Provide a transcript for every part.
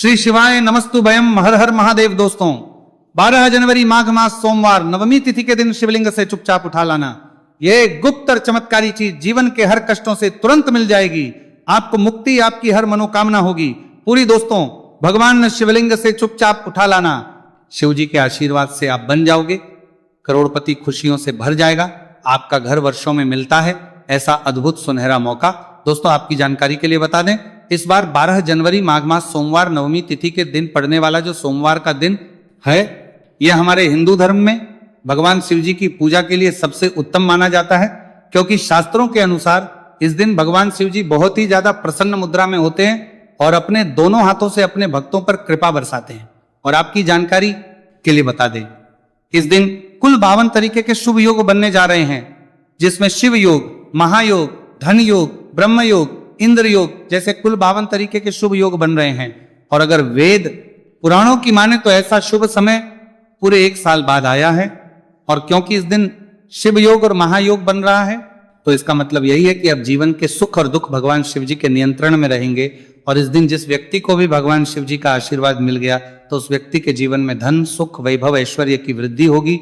श्री शिवाय नमस्तुभयम हर हर महादेव। दोस्तों 12 जनवरी माघ मास सोमवार नवमी तिथि के दिन शिवलिंग से चुपचाप उठा लाना। यह गुप्त और चमत्कारी चीज जीवन के हर कष्टों से तुरंत मिल जाएगी। आपको मुक्ति, आपकी हर मनोकामना होगी पूरी। दोस्तों भगवान शिवलिंग से चुपचाप उठा लाना, शिव जी के आशीर्वाद से आप बन जाओगे, करोड़पति खुशियों से भर जाएगा। आपका घर वर्षों में मिलता है ऐसा अद्भुत सुनहरा मौका। दोस्तों आपकी जानकारी के लिए बता दें, इस बार 12 जनवरी माघ मास सोमवार नवमी तिथि के दिन पड़ने वाला जो सोमवार का दिन है, यह हमारे हिंदू धर्म में भगवान शिव जी की पूजा के लिए सबसे उत्तम माना जाता है, क्योंकि शास्त्रों के अनुसार इस दिन भगवान शिव जी बहुत ही ज्यादा प्रसन्न मुद्रा में होते हैं और अपने दोनों हाथों से अपने भक्तों पर कृपा बरसाते हैं। और आपकी जानकारी के लिए बता दें, इस दिन कुल 52 तरीके के शुभ योग बनने जा रहे हैं, जिसमें शिव योग, महायोग, धन योग, ब्रह्म योग, इंद्र योग जैसे कुल 52 तरीके के शुभ योग बन रहे हैं। और अगर वेद पुराणों की माने तो ऐसा शुभ समय पूरे 1 साल बाद आया है। और क्योंकि इस दिन शिव योग और महायोग बन रहा है, तो इसका मतलब यही है कि अब जीवन के सुख और दुख भगवान शिव जी के नियंत्रण में रहेंगे। और इस दिन जिस व्यक्ति को भी भगवान शिव जी का आशीर्वाद मिल गया, तो उस व्यक्ति के जीवन में धन, सुख, वैभव, ऐश्वर्य की वृद्धि होगी।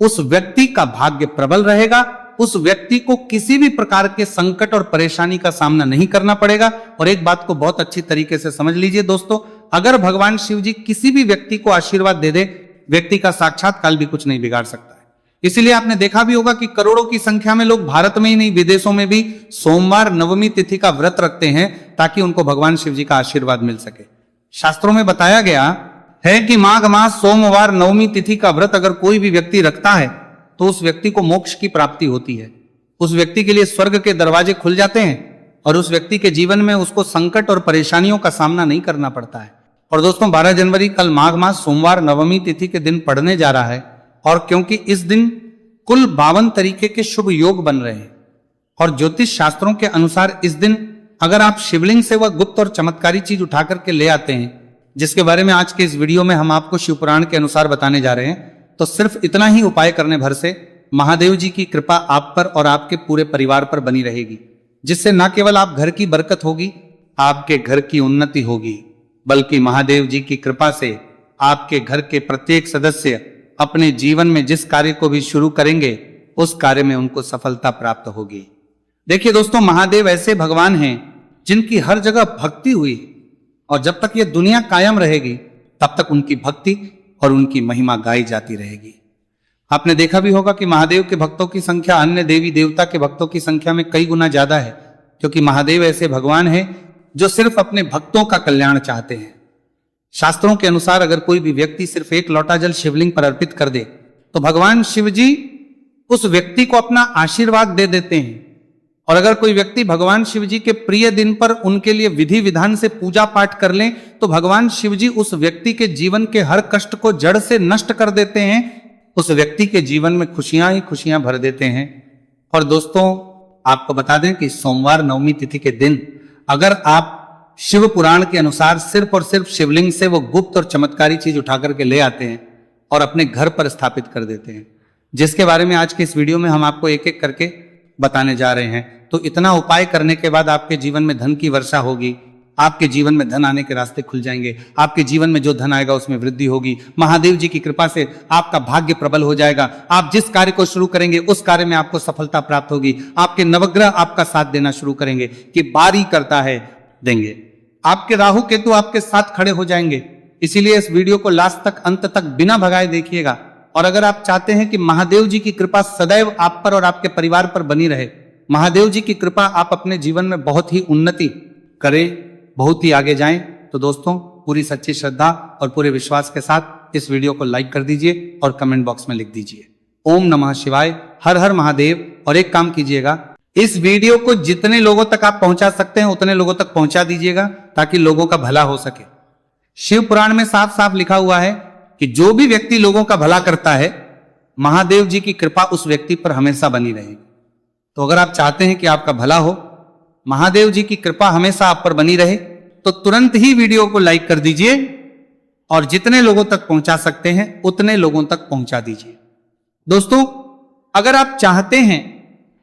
उस व्यक्ति का भाग्य प्रबल रहेगा। उस व्यक्ति को किसी भी प्रकार के संकट और परेशानी का सामना नहीं करना पड़ेगा। और एक बात को बहुत अच्छी तरीके से समझ लीजिए दोस्तों, अगर भगवान शिव जी किसी भी व्यक्ति को आशीर्वाद दे दे, व्यक्ति का साक्षात काल भी कुछ नहीं बिगाड़ सकता है। इसीलिए आपने देखा भी होगा कि करोड़ों की संख्या में लोग भारत में ही नहीं, विदेशों में भी सोमवार नवमी तिथि का व्रत रखते हैं, ताकि उनको भगवान शिव जी का आशीर्वाद मिल सके। शास्त्रों में बताया गया है कि माघ मास सोमवार नवमी तिथि का व्रत अगर कोई भी व्यक्ति रखता है, तो उस व्यक्ति को मोक्ष की प्राप्ति होती है। उस व्यक्ति के लिए स्वर्ग के दरवाजे खुल जाते हैं और उस व्यक्ति के जीवन में उसको संकट और परेशानियों का सामना नहीं करना पड़ता है। और दोस्तों 12 जनवरी कल माघ मास सोमवार नवमी तिथि के दिन पड़ने जा रहा है, और क्योंकि इस दिन कुल 52 तरीके के शुभ योग बन रहे हैं, और ज्योतिष शास्त्रों के अनुसार इस दिन अगर आप शिवलिंग से वह गुप्त और चमत्कारी चीज उठा करके ले आते हैं, जिसके बारे में आज के इस वीडियो में हम आपको शिव पुराण के अनुसार बताने जा रहे हैं, तो सिर्फ इतना ही उपाय करने भर से महादेव जी की कृपा आप पर और आपके पूरे परिवार पर बनी रहेगी, जिससे न केवल आप घर की बरकत होगी, आपके घर की उन्नति होगी, बल्कि महादेव जी की कृपा से आपके घर के प्रत्येक सदस्य अपने जीवन में जिस कार्य को भी शुरू करेंगे, उस कार्य में उनको सफलता प्राप्त होगी। देखिए दोस्तों, महादेव ऐसे भगवान हैं जिनकी हर जगह भक्ति हुई, और जब तक ये दुनिया कायम रहेगी तब तक उनकी भक्ति और उनकी महिमा गाई जाती रहेगी। आपने देखा भी होगा कि महादेव के भक्तों की संख्या अन्य देवी देवता के भक्तों की संख्या में कई गुना ज्यादा है, क्योंकि महादेव ऐसे भगवान हैं जो सिर्फ अपने भक्तों का कल्याण चाहते हैं। शास्त्रों के अनुसार अगर कोई भी व्यक्ति सिर्फ 1 लोटा जल शिवलिंग पर अर्पित कर दे, तो भगवान शिव जी उस व्यक्ति को अपना आशीर्वाद दे देते हैं। और अगर कोई व्यक्ति भगवान शिव जी के प्रिय दिन पर उनके लिए विधि विधान से पूजा पाठ कर ले, तो भगवान शिव जी उस व्यक्ति के जीवन के हर कष्ट को जड़ से नष्ट कर देते हैं। उस व्यक्ति के जीवन में खुशियां ही खुशियां भर देते हैं। और दोस्तों आपको बता दें कि सोमवार नवमी तिथि के दिन अगर आप शिव पुराण के अनुसार सिर्फ और सिर्फ शिवलिंग से वो गुप्त और चमत्कारी चीज उठा करके ले आते हैं और अपने घर पर स्थापित कर देते हैं, जिसके बारे में आज के इस वीडियो में हम आपको एक एक करके बताने जा रहे हैं, तो इतना उपाय करने के बाद आपके जीवन में धन की वर्षा होगी, आपके जीवन में धन आने के रास्ते खुल जाएंगे, आपके जीवन में जो धन आएगा उसमें वृद्धि होगी, महादेव जी की कृपा से आपका भाग्य प्रबल हो जाएगा, आप जिस कार्य को शुरू करेंगे उस कार्य में आपको सफलता प्राप्त होगी, आपके नवग्रह आपका साथ देना शुरू करेंगे कि बारी करता है देंगे, आपके राहु केतु आपके साथ खड़े हो जाएंगे। इसीलिए इस वीडियो को लास्ट तक, अंत तक बिना भगाए देखिएगा। और अगर आप चाहते हैं कि महादेव जी की कृपा सदैव आप पर और आपके परिवार पर बनी रहे, महादेव जी की कृपा आप अपने जीवन में बहुत ही उन्नति करें, बहुत ही आगे जाएं, तो दोस्तों पूरी सच्ची श्रद्धा और पूरे विश्वास के साथ इस वीडियो को लाइक कर दीजिए और कमेंट बॉक्स में लिख दीजिए ओम नमः शिवाय, हर हर महादेव। और एक काम कीजिएगा, इस वीडियो को जितने लोगों तक आप पहुंचा सकते हैं उतने लोगों तक पहुंचा दीजिएगा, ताकि लोगों का भला हो सके। शिव पुराण में साफ साफ लिखा हुआ है कि जो भी व्यक्ति लोगों का भला करता है, महादेव जी की कृपा उस व्यक्ति पर हमेशा बनी रहेगी। तो अगर आप चाहते हैं कि आपका भला हो, महादेव जी की कृपा हमेशा आप पर बनी रहे, तो तुरंत ही वीडियो को लाइक कर दीजिए और जितने लोगों तक पहुंचा सकते हैं उतने लोगों तक पहुंचा दीजिए। दोस्तों अगर आप चाहते हैं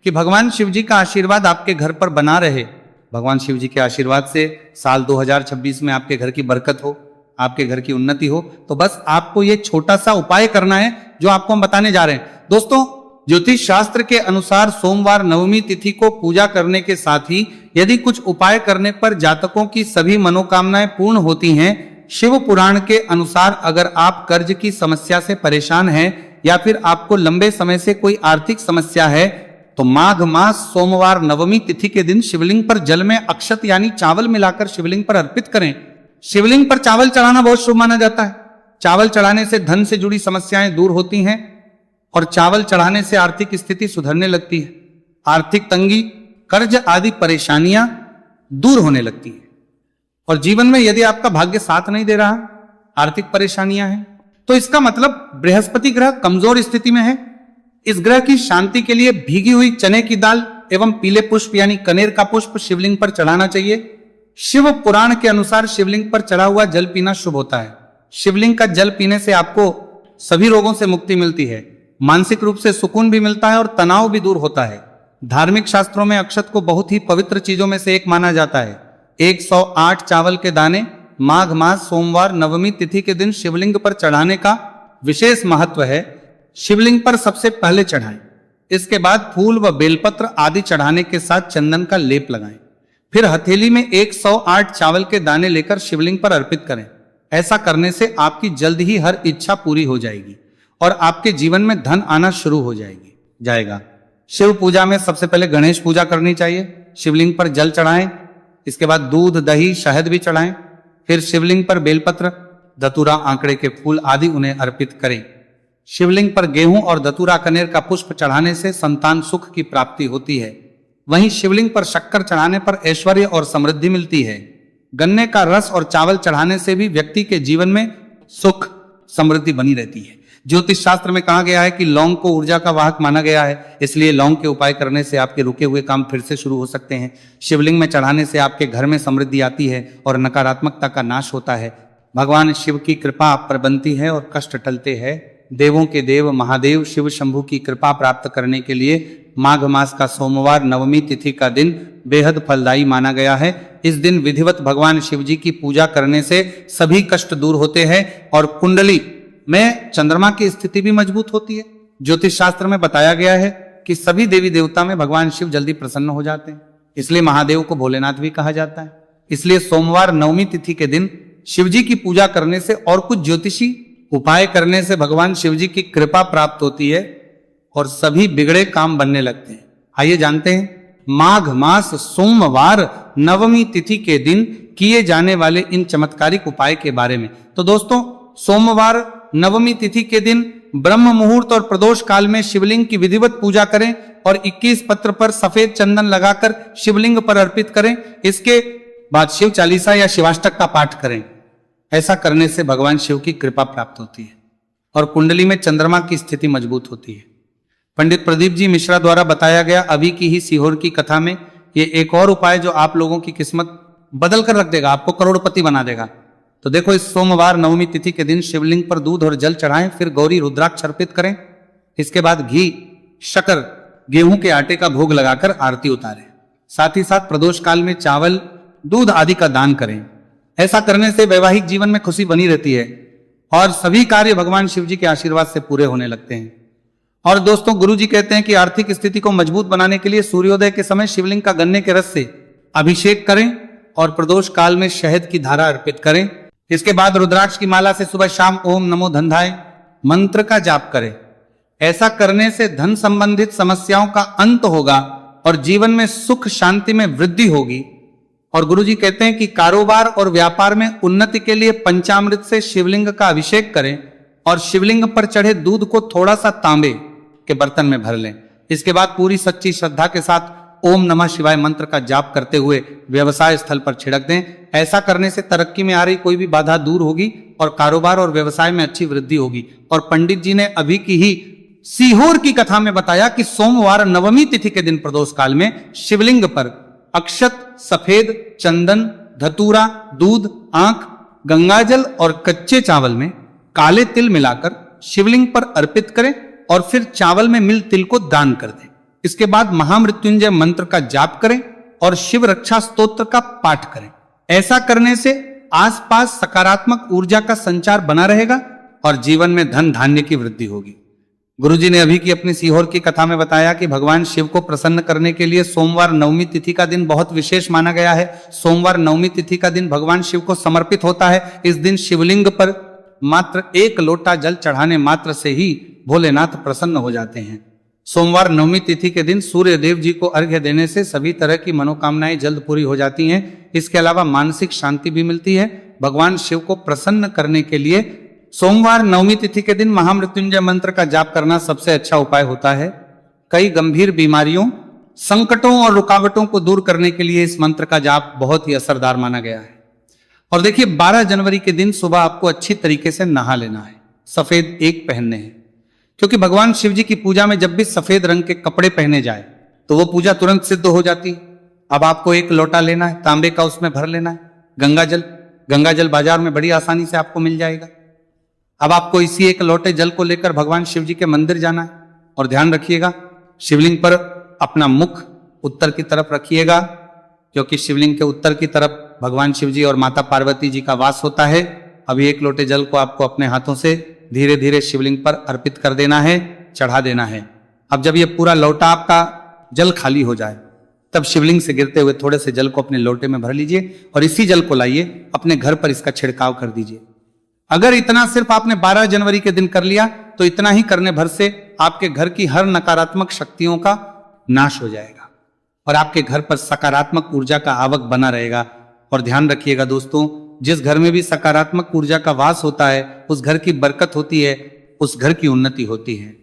कि भगवान शिव जी का आशीर्वाद आपके घर पर बना रहे, भगवान शिव जी के आशीर्वाद से साल 2026 में आपके घर की बरकत हो, आपके घर की उन्नति हो। तो बस आपको ये छोटा सा उपाय करना है जो आपको हम बताने जा रहे हैं। दोस्तों, ज्योतिष शास्त्र के अनुसार सोमवार नवमी तिथि को पूजा करने के साथ ही यदि कुछ उपाय करने पर जातकों की सभी मनोकामनाएं पूर्ण होती हैं। शिव पुराण के अनुसार अगर आप कर्ज की समस्या से परेशान हैं या फिर आपको लंबे समय से कोई आर्थिक समस्या है तो माघ मास सोमवार नवमी तिथि के दिन शिवलिंग पर जल में अक्षत यानी चावल मिलाकर शिवलिंग पर अर्पित करें। शिवलिंग पर चावल चढ़ाना बहुत शुभ माना जाता है। चावल चढ़ाने से धन से जुड़ी समस्याएं दूर होती हैं और चावल चढ़ाने से आर्थिक स्थिति सुधरने लगती है। आर्थिक तंगी, कर्ज आदि परेशानियां दूर होने लगती है। और जीवन में यदि आपका भाग्य साथ नहीं दे रहा, आर्थिक परेशानियां हैं, तो इसका मतलब बृहस्पति ग्रह कमजोर स्थिति में है। इस ग्रह की शांति के लिए भीगी हुई चने की दाल एवं पीले पुष्प यानी कनेर का पुष्प शिवलिंग पर चढ़ाना चाहिए। शिव पुराण के अनुसार शिवलिंग पर चढ़ा हुआ जल पीना शुभ होता है। शिवलिंग का जल पीने से आपको सभी रोगों से मुक्ति मिलती है, मानसिक रूप से सुकून भी मिलता है और तनाव भी दूर होता है। धार्मिक शास्त्रों में अक्षत को बहुत ही पवित्र चीजों में से एक माना जाता है। 108 चावल के दाने माघ मास सोमवार नवमी तिथि के दिन शिवलिंग पर चढ़ाने का विशेष महत्व है। शिवलिंग पर सबसे पहले चढ़ाएं, इसके बाद फूल व बेलपत्र आदि चढ़ाने के साथ चंदन का लेप लगाएं। फिर हथेली में 108 चावल के दाने लेकर शिवलिंग पर अर्पित करें। ऐसा करने से आपकी जल्द ही हर इच्छा पूरी हो जाएगी और आपके जीवन में धन आना शुरू हो जाएगा। शिव पूजा में सबसे पहले गणेश पूजा करनी चाहिए। शिवलिंग पर जल चढ़ाएं, इसके बाद दूध, दही, शहद भी चढ़ाएं। फिर शिवलिंग पर बेलपत्र, धतूरा, आंकड़े के फूल आदि उन्हें अर्पित करें। शिवलिंग पर गेहूं और धतूरा कनेर का पुष्प चढ़ाने से संतान सुख की प्राप्ति होती है। वहीं शिवलिंग पर शक्कर चढ़ाने पर ऐश्वर्य और समृद्धि मिलती है। गन्ने का रस और चावल चढ़ाने से भी व्यक्ति के जीवन में सुख समृद्धि बनी रहती है। ज्योतिष शास्त्र में कहा गया है कि लौंग को ऊर्जा का वाहक माना गया है, इसलिए लौंग के उपाय करने से आपके रुके हुए काम फिर से शुरू हो सकते हैं। शिवलिंग में चढ़ाने से आपके घर में समृद्धि आती है और नकारात्मकता का नाश होता है। भगवान शिव की कृपा आप पर बनती है और कष्ट टलते हैं। देवों के देव महादेव शिव शंभु की कृपा प्राप्त करने के लिए माघ मास का सोमवार नवमी तिथि का दिन बेहद फलदायी माना गया है। इस दिन विधिवत भगवान शिव जी की पूजा करने से सभी कष्ट दूर होते हैं और कुंडली में चंद्रमा की स्थिति भी मजबूत होती है। ज्योतिष शास्त्र में बताया गया है कि सभी देवी देवता में भगवान शिव जल्दी प्रसन्न हो जाते हैं, इसलिए महादेव को भोलेनाथ भी कहा जाता है। इसलिए सोमवार नवमी तिथि के दिन शिव जी की पूजा करने से और कुछ ज्योतिषी उपाय करने से भगवान शिव जी की कृपा प्राप्त होती है और सभी बिगड़े काम बनने लगते हैं। आइए जानते हैं माघ मास सोमवार नवमी तिथि के दिन किए जाने वाले इन चमत्कारिक उपाय के बारे में। तो दोस्तों, सोमवार नवमी तिथि के दिन ब्रह्म मुहूर्त और प्रदोष काल में शिवलिंग की विधिवत पूजा करें और 21 पत्र पर सफेद चंदन लगाकर शिवलिंग पर अर्पित करें। इसके बाद शिव चालीसा या शिवाष्टक का पाठ करें। ऐसा करने से भगवान शिव की कृपा प्राप्त होती है और कुंडली में चंद्रमा की स्थिति मजबूत होती है। पंडित प्रदीप जी मिश्रा द्वारा बताया गया अभी की ही सीहोर की कथा में ये एक और उपाय जो आप लोगों की किस्मत बदल कर रख देगा, आपको करोड़पति बना देगा। तो देखो, इस सोमवार नवमी तिथि के दिन शिवलिंग पर दूध और जल चढ़ाएं, फिर गौरी रुद्राक्ष अर्पित करें। इसके बाद घी, शक्कर, गेहूं के आटे का भोग लगाकर आरती उतारें। साथ ही साथ प्रदोष काल में चावल, दूध आदि का दान करें। ऐसा करने से वैवाहिक जीवन में खुशी बनी रहती है और सभी कार्य भगवान शिव जी के आशीर्वाद से पूरे होने लगते हैं। और दोस्तों, गुरु जी कहते हैं कि आर्थिक स्थिति को मजबूत बनाने के लिए सूर्योदय के समय शिवलिंग का गन्ने के रस से अभिषेक करें और प्रदोष काल में शहद की धारा अर्पित करें। इसके बाद रुद्राक्ष की माला से सुबह शाम ओम नमो धनधाय मंत्र का जाप करें। ऐसा करने से धन संबंधित समस्याओं का अंत होगा और जीवन में सुख शांति में वृद्धि होगी। और गुरुजी कहते हैं कि कारोबार और व्यापार में उन्नति के लिए पंचामृत से शिवलिंग का अभिषेक करें और शिवलिंग पर चढ़े दूध को थोड़ा सा तांबे के बर्तन में भर लें। इसके बाद पूरी सच्ची श्रद्धा के साथ ओम नमः शिवाय मंत्र का जाप करते हुए व्यवसाय स्थल पर छिड़क दें। ऐसा करने से तरक्की में आ रही कोई भी बाधा दूर होगी और कारोबार और व्यवसाय में अच्छी वृद्धि होगी। और पंडित जी ने अभी की ही सीहोर की कथा में बताया कि सोमवार नवमी तिथि के दिन प्रदोष काल में शिवलिंग पर अक्षत, सफेद चंदन, धतूरा, दूध, आंख, गंगाजल और कच्चे चावल में काले तिल मिलाकर शिवलिंग पर अर्पित करें और फिर चावल में मिल तिल को दान कर दें। इसके बाद महामृत्युंजय मंत्र का जाप करें और शिव रक्षा स्तोत्र का पाठ करें। ऐसा करने से आसपास सकारात्मक ऊर्जा का संचार बना रहेगा और जीवन में धन धान्य की वृद्धि होगी। गुरुजी ने अभी की अपनी सीहोर की कथा में बताया कि भगवान शिव को प्रसन्न करने के लिए सोमवार नवमी तिथि का दिन बहुत विशेष माना गया है। सोमवार नवमी तिथि का दिन भगवान शिव को समर्पित होता है। इस दिन शिवलिंग पर मात्र 1 लोटा जल चढ़ाने मात्र से ही भोलेनाथ प्रसन्न हो जाते हैं। सोमवार नवमी तिथि के दिन सूर्य देव जी को अर्घ्य देने से सभी तरह की मनोकामनाएं जल्द पूरी हो जाती हैं। इसके अलावा मानसिक शांति भी मिलती है। भगवान शिव को प्रसन्न करने के लिए सोमवार नवमी तिथि के दिन महामृत्युंजय मंत्र का जाप करना सबसे अच्छा उपाय होता है। कई गंभीर बीमारियों, संकटों और रुकावटों को दूर करने के लिए इस मंत्र का जाप बहुत ही असरदार माना गया है। और देखिए 12 जनवरी के दिन सुबह आपको अच्छी तरीके से नहा लेना है, सफेद एक पहनने हैं, क्योंकि भगवान शिव जी की पूजा में जब भी सफेद रंग के कपड़े पहने जाए तो वो पूजा तुरंत सिद्ध हो जाती है। अब आपको 1 लोटा लेना है, तांबे का, उसमें भर लेना है गंगा जल बाजार में बड़ी आसानी से आपको मिल जाएगा। अब आपको इसी 1 लोटे जल को लेकर भगवान शिव जी के मंदिर जाना है और ध्यान रखिएगा शिवलिंग पर अपना मुख उत्तर की तरफ रखिएगा, क्योंकि शिवलिंग के उत्तर की तरफ भगवान शिव जी और माता पार्वती जी का वास होता है। अभी 1 लोटे जल को आपको अपने हाथों से धीरे धीरे शिवलिंग पर अर्पित कर देना है, चढ़ा देना है। अब जब ये पूरा लोटा आपका जल खाली हो जाए तब शिवलिंग से गिरते हुए थोड़े से जल को अपने लोटे में भर लीजिए और इसी जल को लाइए अपने घर पर इसका छिड़काव कर दीजिए। अगर इतना सिर्फ आपने 12 जनवरी के दिन कर लिया तो इतना ही करने भर से आपके घर की हर नकारात्मक शक्तियों का नाश हो जाएगा और आपके घर पर सकारात्मक ऊर्जा का आवक बना रहेगा। और ध्यान रखिएगा दोस्तों, जिस घर में भी सकारात्मक ऊर्जा का वास होता है उस घर की बरकत होती है, उस घर की उन्नति होती है।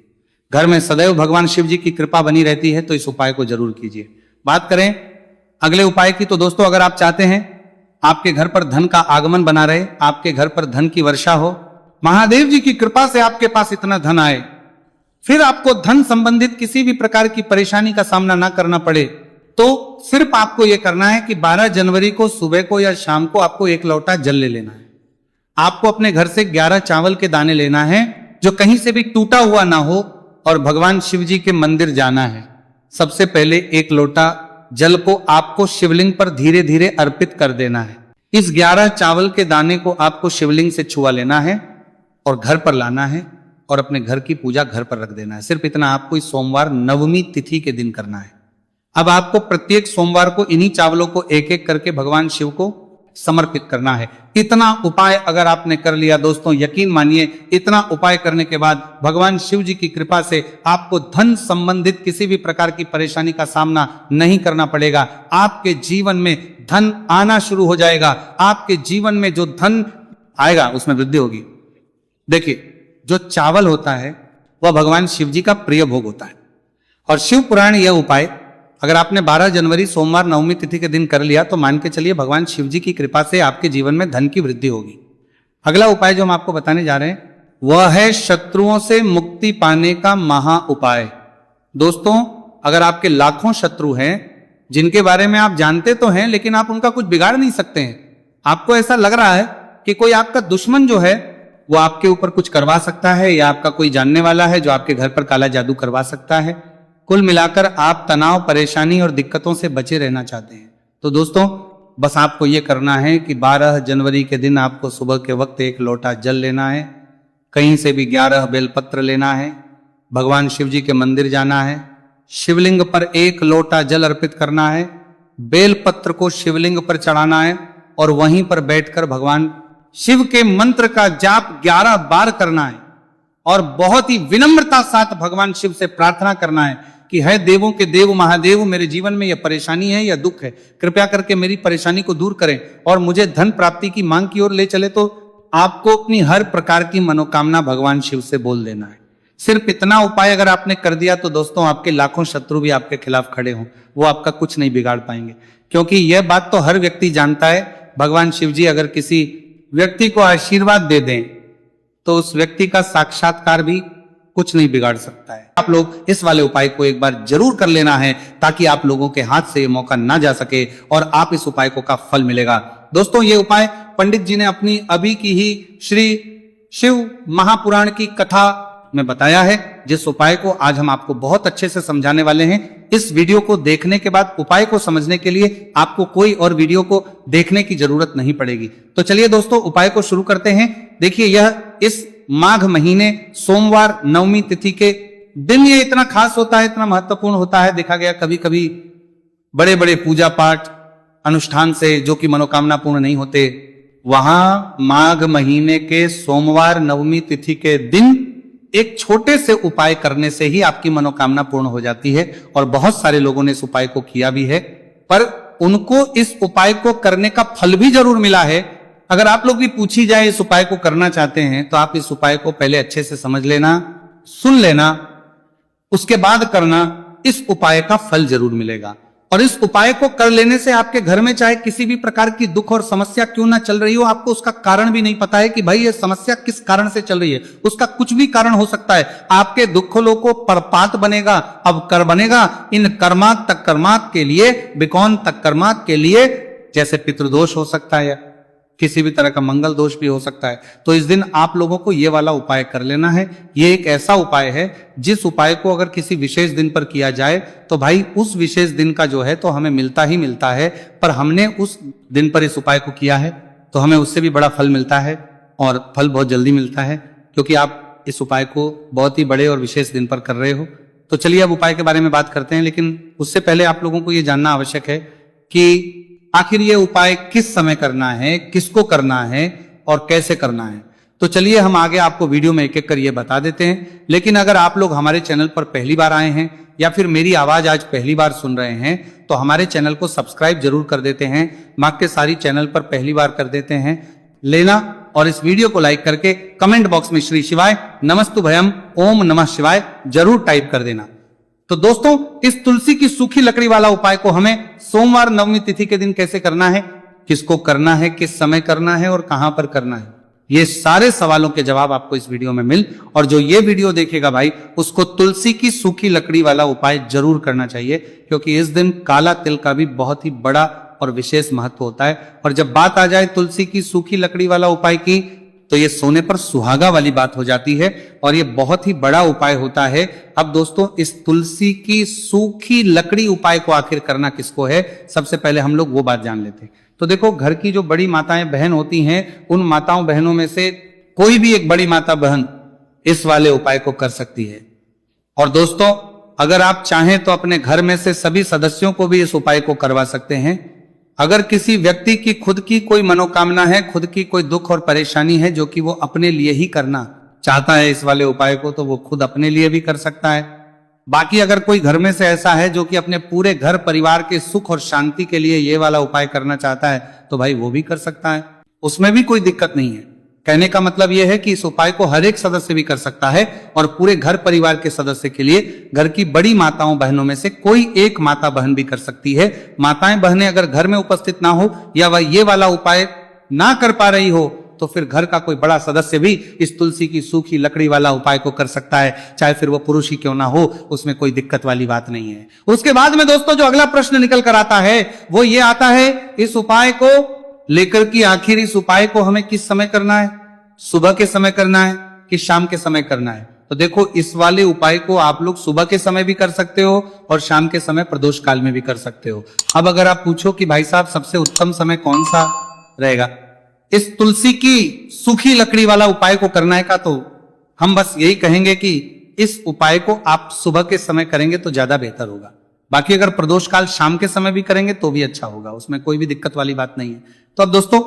घर में सदैव भगवान शिव जी की कृपा बनी रहती है। तो इस उपाय को जरूर कीजिए। बात करें अगले उपाय की तो दोस्तों, अगर आप चाहते हैं आपके घर पर धन का आगमन बना रहे, आपके घर पर धन की वर्षा हो, महादेव जी की कृपा से आपके पास इतना धन आए, फिर आपको धन संबंधित किसी भी प्रकार की परेशानी का सामना ना करना पड़े, तो सिर्फ आपको यह करना है कि 12 जनवरी को सुबह को या शाम को आपको 1 लोटा जल ले लेना है। आपको अपने घर से 11 चावल के दाने लेना है जो कहीं से भी टूटा हुआ ना हो और भगवान शिव जी के मंदिर जाना है। सबसे पहले 1 लोटा जल को आपको शिवलिंग पर धीरे धीरे अर्पित कर देना है। इस 11 चावल के दाने को आपको शिवलिंग से छुआ लेना है और घर पर लाना है और अपने घर की पूजा घर पर रख देना है। सिर्फ इतना आपको इस सोमवार नवमी तिथि के दिन करना है। अब आपको प्रत्येक सोमवार को इन्हीं चावलों को एक एक करके भगवान शिव को समर्पित करना है। इतना उपाय अगर आपने कर लिया दोस्तों, यकीन मानिए इतना उपाय करने के बाद भगवान शिव जी की कृपा से आपको धन संबंधित किसी भी प्रकार की परेशानी का सामना नहीं करना पड़ेगा। आपके जीवन में धन आना शुरू हो जाएगा। आपके जीवन में जो धन आएगा उसमें वृद्धि होगी। देखिए, जो चावल होता है वह भगवान शिव जी का प्रिय भोग होता है और शिव पुराण यह उपाय अगर आपने 12 जनवरी सोमवार नवमी तिथि के दिन कर लिया तो मान के चलिए भगवान शिव जी की कृपा से आपके जीवन में धन की वृद्धि होगी। अगला उपाय जो हम आपको बताने जा रहे हैं वह है शत्रुओं से मुक्ति पाने का महा उपाय। दोस्तों, अगर आपके लाखों शत्रु हैं जिनके बारे में आप जानते तो हैं लेकिन आप उनका कुछ बिगाड़ नहीं सकते हैं, आपको ऐसा लग रहा है कि कोई आपका दुश्मन जो है वो आपके ऊपर कुछ करवा सकता है या आपका कोई जानने वाला है जो आपके घर पर काला जादू करवा सकता है, कुल मिलाकर आप तनाव, परेशानी और दिक्कतों से बचे रहना चाहते हैं, तो दोस्तों बस आपको यह करना है कि 12 जनवरी के दिन आपको सुबह के वक्त 1 लोटा जल लेना है, कहीं से भी 11 बेलपत्र लेना है, भगवान शिव जी के मंदिर जाना है, शिवलिंग पर 1 लोटा जल अर्पित करना है, बेलपत्र को शिवलिंग पर चढ़ाना है और वहीं पर बैठकर भगवान शिव के मंत्र का जाप 11 बार करना है और बहुत ही विनम्रता साथ भगवान शिव से प्रार्थना करना है कि है देवों के देव महादेव, मेरे जीवन में यह परेशानी है या दुख है, कृपया करके मेरी परेशानी को दूर करें और मुझे धन प्राप्ति की मांग की ओर ले चले। तो आपको अपनी हर प्रकार की मनोकामना भगवान शिव से बोल देना है। सिर्फ इतना उपाय अगर आपने कर दिया तो दोस्तों आपके लाखों शत्रु भी आपके खिलाफ खड़े हों, वो आपका कुछ नहीं बिगाड़ पाएंगे, क्योंकि यह बात तो हर व्यक्ति जानता है। भगवान शिव जी अगर किसी व्यक्ति को आशीर्वाद दे दें तो उस व्यक्ति का साक्षात्कार भी कुछ नहीं बिगाड़ सकता है। आप लोग इस वाले उपाय को एक बार जरूर कर लेना है ताकि आप लोगों के हाथ से ये मौका ना जा सके और आप इस उपाय को का फल मिलेगा। दोस्तों, ये उपाय पंडित जी ने अपनी अभी की ही श्री शिव महापुराण की कथा में बताया है, जिस उपाय को आज हम आपको बहुत अच्छे से समझाने वाले हैं। इस वीडियो को देखने के बाद उपाय को समझने के लिए आपको कोई और वीडियो को देखने की जरूरत नहीं पड़ेगी। तो चलिए दोस्तों, उपाय को शुरू करते हैं। देखिए, यह इस माघ महीने सोमवार नवमी तिथि के दिन ये इतना खास होता है, इतना महत्वपूर्ण होता है। देखा गया कभी कभी बड़े बड़े पूजा पाठ अनुष्ठान से जो कि मनोकामना पूर्ण नहीं होते, वहां माघ महीने के सोमवार नवमी तिथि के दिन एक छोटे से उपाय करने से ही आपकी मनोकामना पूर्ण हो जाती है। और बहुत सारे लोगों ने इस उपाय को किया भी है, पर उनको इस उपाय को करने का फल भी जरूर मिला है। अगर आप लोग भी पूछी जाए इस उपाय को करना चाहते हैं तो आप इस उपाय को पहले अच्छे से समझ लेना, सुन लेना, उसके बाद करना। इस उपाय का फल जरूर मिलेगा। और इस उपाय को कर लेने से आपके घर में चाहे किसी भी प्रकार की दुख और समस्या क्यों ना चल रही हो, आपको उसका कारण भी नहीं पता है कि भाई ये समस्या किस कारण से चल रही है, उसका कुछ भी कारण हो सकता है। आपके दुखों को परपात बनेगा, अब कर बनेगा। इन कर्मात तक कर्मात के लिए, बिकौन तक कर्मात के लिए, जैसे पितृदोष हो सकता है या किसी भी तरह का मंगल दोष भी हो सकता है। तो इस दिन आप लोगों को ये वाला उपाय कर लेना है। ये एक ऐसा उपाय है जिस उपाय को अगर किसी विशेष दिन पर किया जाए तो भाई उस विशेष दिन का जो है तो हमें मिलता ही मिलता है। पर हमने उस दिन पर इस उपाय को किया है तो हमें उससे भी बड़ा फल मिलता है, और फल बहुत जल्दी मिलता है, क्योंकि आप इस उपाय को बहुत ही बड़े और विशेष दिन पर कर रहे हो। तो चलिए अब उपाय के बारे में बात करते हैं, लेकिन उससे पहले आप लोगों को ये जानना आवश्यक है कि आखिर ये उपाय किस समय करना है, किसको करना है और कैसे करना है। तो चलिए हम आगे आपको वीडियो में एक एक कर ये बता देते हैं। लेकिन अगर आप लोग हमारे चैनल पर पहली बार आए हैं या फिर मेरी आवाज आज पहली बार सुन रहे हैं तो हमारे चैनल को सब्सक्राइब जरूर कर देते हैं। माँ के सारी चैनल पर पहली बार कर देते हैं लेना, और इस वीडियो को लाइक करके कमेंट बॉक्स में श्री शिवाय नमस्तुभयम ओम नमः शिवाय जरूर टाइप कर देना। तो दोस्तों, इस तुलसी की सूखी लकड़ी वाला उपाय को हमें सोमवार नवमी तिथि के दिन कैसे करना है, किसको करना है, किस समय करना है और कहां पर करना है, ये सारे सवालों के जवाब आपको इस वीडियो में मिल। और जो ये वीडियो देखेगा भाई, उसको तुलसी की सूखी लकड़ी वाला उपाय जरूर करना चाहिए, क्योंकि इस दिन काला तिल का भी बहुत ही बड़ा और विशेष महत्व होता है। और जब बात आ जाए तुलसी की सूखी लकड़ी वाला उपाय की, तो ये सोने पर सुहागा वाली बात हो जाती है और ये बहुत ही बड़ा उपाय होता है। अब दोस्तों, इस तुलसी की सूखी लकड़ी उपाय को आखिर करना किसको है, सबसे पहले हम लोग वो बात जान लेते हैं। तो देखो, घर की जो बड़ी माताएं बहन होती हैं, उन माताओं बहनों में से कोई भी एक बड़ी माता बहन इस वाले उपाय को कर सकती है। और दोस्तों, अगर आप चाहें तो अपने घर में से सभी सदस्यों को भी इस उपाय को करवा सकते हैं। अगर किसी व्यक्ति की खुद की कोई मनोकामना है, खुद की कोई दुख और परेशानी है जो कि वो अपने लिए ही करना चाहता है इस वाले उपाय को, तो वो खुद अपने लिए भी कर सकता है। बाकी अगर कोई घर में से ऐसा है जो कि अपने पूरे घर परिवार के सुख और शांति के लिए ये वाला उपाय करना चाहता है, तो भाई वो भी कर सकता है, उसमें भी कोई दिक्कत नहीं है। कहने का मतलब यह है कि इस उपाय को हर एक सदस्य भी कर सकता है, और पूरे घर परिवार के सदस्य के लिए घर की बड़ी माताओं बहनों में से कोई एक माता बहन भी कर सकती है। माताएं बहनें अगर घर में उपस्थित ना हो या वह ये वाला उपाय ना कर पा रही हो, तो फिर घर का कोई बड़ा सदस्य भी इस तुलसी की सूखी लकड़ी वाला उपाय को कर सकता है, चाहे फिर वो पुरुष ही क्यों ना हो, उसमें कोई दिक्कत वाली बात नहीं है। उसके बाद में दोस्तों, जो अगला प्रश्न निकल कर आता है वो ये आता है, इस उपाय को लेकर की आखिर इस उपाय को हमें किस समय करना है, सुबह के समय करना है कि शाम के समय करना है। तो देखो, इस वाले उपाय को आप लोग सुबह के समय भी कर सकते हो और शाम के समय प्रदोष काल में भी कर सकते हो। अब अगर आप पूछो कि भाई साहब सबसे उत्तम समय कौन सा रहेगा इस तुलसी की सूखी लकड़ी वाला उपाय को करना है का, तो हम बस यही कहेंगे कि इस उपाय को आप सुबह के समय करेंगे तो ज्यादा बेहतर होगा। बाकी अगर प्रदोष काल शाम के समय भी करेंगे तो भी अच्छा होगा, उसमें कोई भी दिक्कत वाली बात नहीं है। तो अब दोस्तों,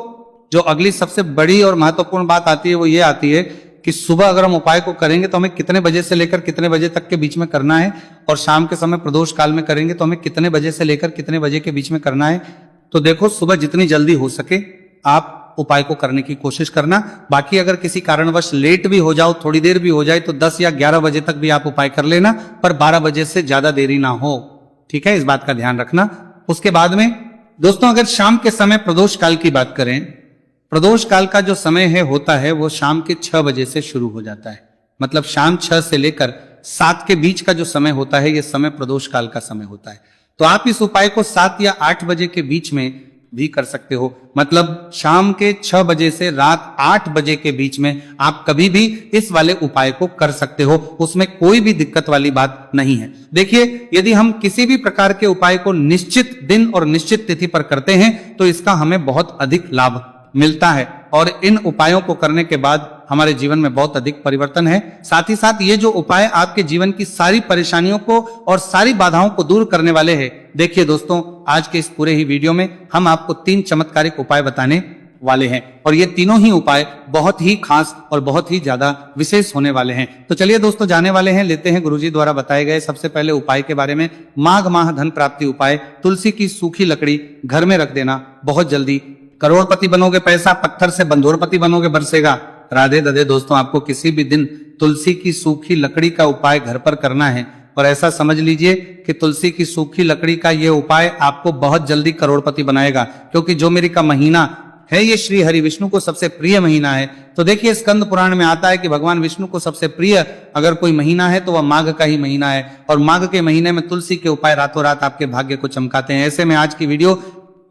जो अगली सबसे बड़ी और महत्वपूर्ण बात आती है वो ये आती है कि सुबह अगर हम उपाय को करेंगे तो हमें कितने बजे से लेकर कितने बजे तक के बीच में करना है, और शाम के समय प्रदोष काल में करेंगे तो हमें कितने बजे से लेकर कितने बजे के बीच में करना है। तो देखो, सुबह जितनी जल्दी हो सके आप उपाय को करने की कोशिश करना। बाकी अगर किसी कारणवश लेट भी हो जाओ, थोड़ी देर भी हो जाए, तो 10 या 11 बजे तक भी आप उपाय कर लेना, पर 12 बजे से ज्यादा देरी ना हो, ठीक है, इस बात का ध्यान रखना। उसके बाद में दोस्तों, अगर शाम के समय प्रदोष काल की बात करें, प्रदोष काल का जो समय है होता है वो शाम के 6 बजे से शुरू हो जाता है। मतलब शाम 6 से लेकर 7 के बीच का जो समय होता है, ये समय प्रदोष काल का समय होता है। तो आप इस उपाय को 7 या 8 बजे के बीच में भी कर सकते हो। मतलब शाम के 6 बजे से रात 8 बजे के बीच में आप कभी भी इस वाले उपाय को कर सकते हो, उसमें कोई भी दिक्कत वाली बात नहीं है। देखिए, यदि हम किसी भी प्रकार के उपाय को निश्चित दिन और निश्चित तिथि पर करते हैं तो इसका हमें बहुत अधिक लाभ मिलता है और इन उपायों को करने के बाद हमारे जीवन में बहुत अधिक परिवर्तन है। साथ ही साथ ये जो उपाय आपके जीवन की सारी परेशानियों को और सारी बाधाओं को दूर करने वाले हैं। देखिए दोस्तों, आज के इस पूरे ही वीडियो में हम आपको 3 चमत्कारिक उपाय बताने वाले हैं और ये तीनों ही उपाय बहुत ही खास और बहुत ही ज्यादा विशेष होने वाले हैं। तो चलिए दोस्तों, जाने वाले हैं, लेते हैं गुरुजी द्वारा बताए गए सबसे पहले उपाय के बारे में। माघ माह धन प्राप्ति उपाय। तुलसी की सूखी लकड़ी घर में रख देना, बहुत जल्दी करोड़पति बनोगे, पैसा पत्थर से बंधोरपति बनोगे, बरसेगा। राधे राधे दोस्तों, आपको किसी भी दिन तुलसी की सूखी लकड़ी का उपाय घर पर करना है और ऐसा समझ लीजिए कि तुलसी की सूखी लकड़ी का ये उपाय आपको बहुत जल्दी करोड़पति बनाएगा, क्योंकि जो मेरी का महीना है ये श्री हरि विष्णु को सबसे प्रिय महीना है। तो देखिए, स्कंद पुराण में आता है कि भगवान विष्णु को सबसे प्रिय अगर कोई महीना है तो वह माघ का ही महीना है और माघ के महीने में तुलसी के उपाय रातों रात आपके भाग्य को चमकाते हैं। ऐसे में आज की वीडियो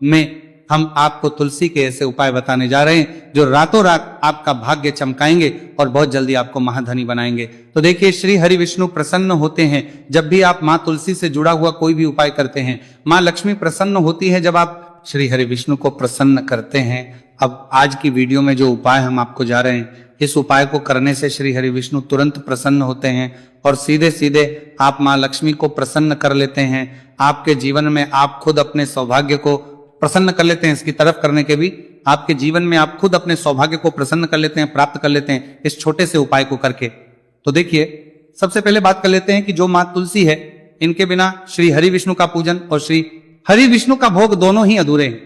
में हम आपको तुलसी के ऐसे उपाय बताने जा रहे हैं जो रातों रात आपका भाग्य चमकाएंगे और बहुत जल्दी आपको महाधनी बनाएंगे। तो देखिए, श्री हरि विष्णु प्रसन्न होते हैं जब भी आप माँ तुलसी से जुड़ा हुआ कोई भी उपाय करते हैं। माँ लक्ष्मी प्रसन्न होती है जब आप श्री हरि विष्णु को प्रसन्न करते हैं। अब आज की वीडियो में जो उपाय हम आपको जा रहे हैं, इस उपाय को करने से श्री हरि विष्णु तुरंत प्रसन्न होते हैं और सीधे सीधे आप माँ लक्ष्मी को प्रसन्न कर लेते हैं। आपके जीवन में आप खुद अपने सौभाग्य को प्रसन्न कर लेते हैं। इसकी तरफ करने के भी आपके जीवन में आप खुद अपने सौभाग्य को प्रसन्न कर लेते हैं, प्राप्त कर लेते हैं इस छोटे से उपाय को करके। तो देखिए, सबसे पहले बात कर लेते हैं कि जो माँ तुलसी है, इनके बिना श्री हरि विष्णु का पूजन और श्री हरि विष्णु का भोग दोनों ही अधूरे हैं।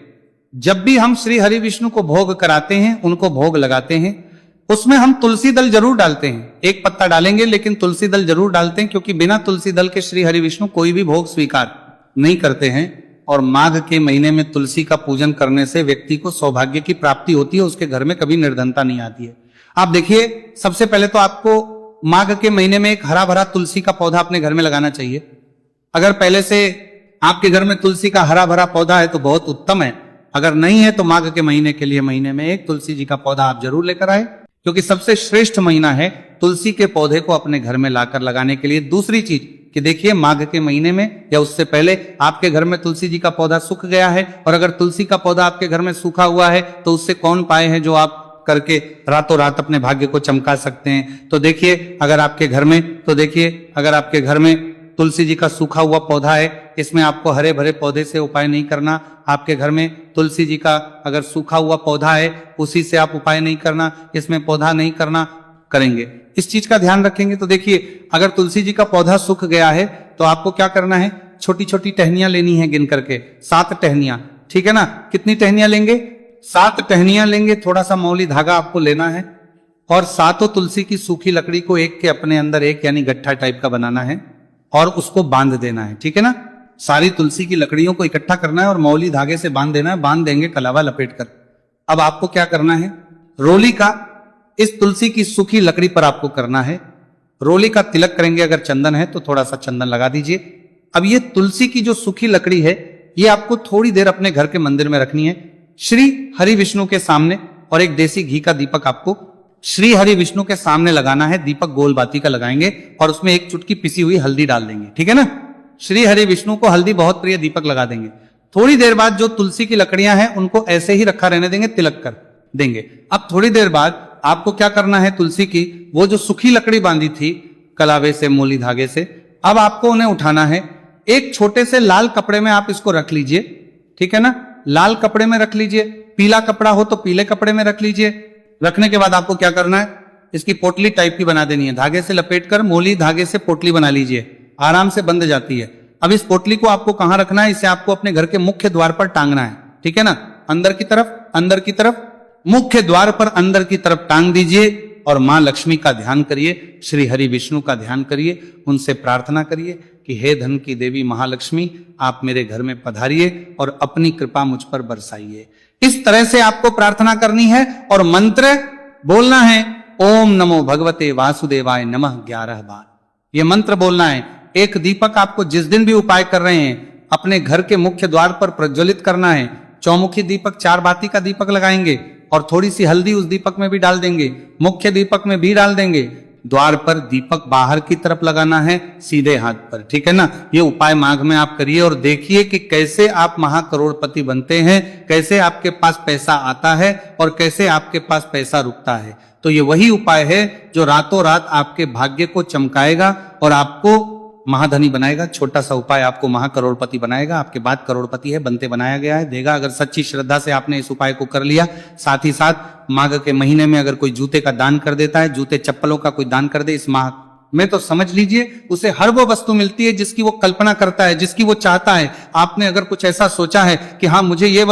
जब भी हम श्री हरि विष्णु को भोग कराते हैं, उनको भोग लगाते हैं, उसमें हम तुलसी दल जरूर डालते हैं। एक पत्ता डालेंगे लेकिन तुलसी दल जरूर डालते हैं, क्योंकि बिना तुलसी दल के श्री हरि विष्णु कोई भी भोग स्वीकार नहीं करते हैं। और माघ के महीने में तुलसी का पूजन करने से व्यक्ति को सौभाग्य की प्राप्ति होती है, उसके घर में कभी निर्धनता नहीं आती है। आप देखिए, सबसे पहले तो आपको माघ के महीने में एक हरा भरा तुलसी का पौधा अपने घर में लगाना चाहिए। अगर पहले से आपके घर में तुलसी का हरा भरा पौधा है तो बहुत उत्तम है। अगर नहीं है तो माघ के महीने के लिए महीने में एक तुलसी जी का पौधा आप जरूर लेकर आए, क्योंकि सबसे श्रेष्ठ महीना है तुलसी के पौधे को अपने घर में लाकर लगाने के लिए। दूसरी चीज कि देखिए, माघ के महीने में या उससे पहले आपके घर में तुलसी जी का पौधा सूख गया है, और अगर तुलसी का पौधा आपके घर में सूखा हुआ है तो उससे कौन उपाय है जो आप करके रातों रात अपने भाग्य को चमका सकते हैं। तो देखिए, अगर आपके घर में तुलसी जी का सूखा हुआ पौधा है, इसमें आपको हरे भरे पौधे से उपाय नहीं करना। आपके घर में तुलसी जी का अगर सूखा हुआ पौधा है, उसी से आप उपाय नहीं करना, इसमें पौधा नहीं करना, करेंगे इस चीज का ध्यान रखेंगे। तो देखिए, अगर तुलसी जी का पौधा सूख गया है तो आपको क्या करना है, छोटी छोटी टहनियां लेनी है गिन करके, 7 टहनियां, ठीक है ना। कितनी टहनियां लेंगे? 7 टहनियां लेंगे। थोड़ा सा मौली धागा आपको लेना है और 7 तुलसी की सूखी लकड़ी को एक के अपने अंदर एक यानी गट्ठा टाइप का बनाना है और उसको बांध देना है, ठीक है ना। सारी तुलसी की लकड़ियों को इकट्ठा करना है और मौली धागे से बांध देना है, बांध देंगे कलावा लपेट कर। अब आपको क्या करना है, रोली का इस तुलसी की सूखी लकड़ी पर आपको करना है, रोली का तिलक करेंगे। अगर चंदन है तो थोड़ा सा चंदन लगा दीजिए। अब ये तुलसी की जो सूखी लकड़ी है, ये आपको थोड़ी देर अपने घर के मंदिर में रखनी है, श्री हरि विष्णु के सामने, और एक देसी घी का दीपक आपको श्री हरि विष्णु के सामने लगाना है। दीपक गोल बाती का लगाएंगे और उसमें एक चुटकी पिसी हुई हल्दी डाल देंगे, ठीक है ना। श्री हरि विष्णु को हल्दी बहुत प्रिय, दीपक लगा देंगे। थोड़ी देर बाद जो तुलसी की लकड़ियां हैं उनको ऐसे ही रखा रहने देंगे, तिलक कर देंगे। अब थोड़ी देर बाद आपको क्या करना है, तुलसी की वो जो सूखी लकड़ी बांधी थी कलावे से, मोली धागे से, अब आपको उन्हें उठाना है। एक छोटे से लाल कपड़े में आप इसको रख लीजिए, ठीक है ना। लाल कपड़े में रख लीजिए, पीला कपड़ा हो तो पीले कपड़े में रख लीजिए। रखने के बाद आपको क्या करना है, इसकी पोटली टाइप की बना देनी है। धागे से लपेटकर मोली धागे से पोटली बना लीजिए, आराम से बंध जाती है। अब इस पोटली को आपको कहां रखना है, इसे आपको अपने घर के मुख्य द्वार पर टांगना है, ठीक है ना। अंदर की तरफ मुख्य द्वार पर अंदर की तरफ टांग दीजिए और मां लक्ष्मी का ध्यान करिए, श्री हरि विष्णु का ध्यान करिए, उनसे प्रार्थना करिए कि हे धन की देवी महालक्ष्मी, आप मेरे घर में पधारिए और अपनी कृपा मुझ पर बरसाइए। इस तरह से आपको प्रार्थना करनी है और मंत्र बोलना है, ओम नमो भगवते वासुदेवाय नमः 11 बार। ये मंत्र बोलना है। एक दीपक आपको जिस दिन भी उपाय कर रहे हैं अपने घर के मुख्य द्वार पर प्रज्वलित करना है। चौमुखी दीपक 4 बाती का दीपक लगाएंगे और थोड़ी सी हल्दी उस दीपक में भी डाल देंगे, मुख्य दीपक में भी डाल देंगे। द्वार पर दीपक बाहर की तरफ लगाना है, सीधे हाथ पर, ठीक है ना। ये उपाय माघ में आप करिए और देखिए कि कैसे आप महाकरोड़पति बनते हैं, कैसे आपके पास पैसा आता है और कैसे आपके पास पैसा रुकता है। तो ये वही उपाय है जो रातों रात आपके भाग्य को चमकाएगा और आपको महाधनी बनाएगा। छोटा सा उपाय आपको महाकरोड़पति बनाएगा। आपके बाद करोड़पति है, बनते बनाया गया है, देगा अगर सच्ची श्रद्धा से आपने इस उपाय को कर लिया। साथ ही साथ माघ के महीने में अगर कोई जूते का दान कर देता है, जूते चप्पलों का कोई दान कर दे इस माह में, तो समझ लीजिए उसे हर वो वस्तु मिलती है जिसकी वो कल्पना करता है, जिसकी वो चाहता है। आपने अगर कुछ ऐसा सोचा है कि हाँ मुझे ये